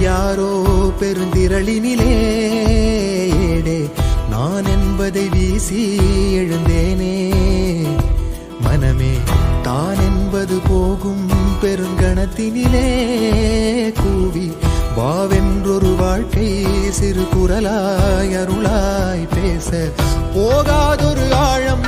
யாரோ பெருந்திரளினிலே ஏடே நான் என்பதை வீசி எழுந்தேனே. மனமே தான் என்பது போகும் பெருங்கணத்தினிலே கூவி வாவென்றொரு வாழ்க்கை சிறு குரலாய் அருளாய் பேச போகாதொரு ஆழம்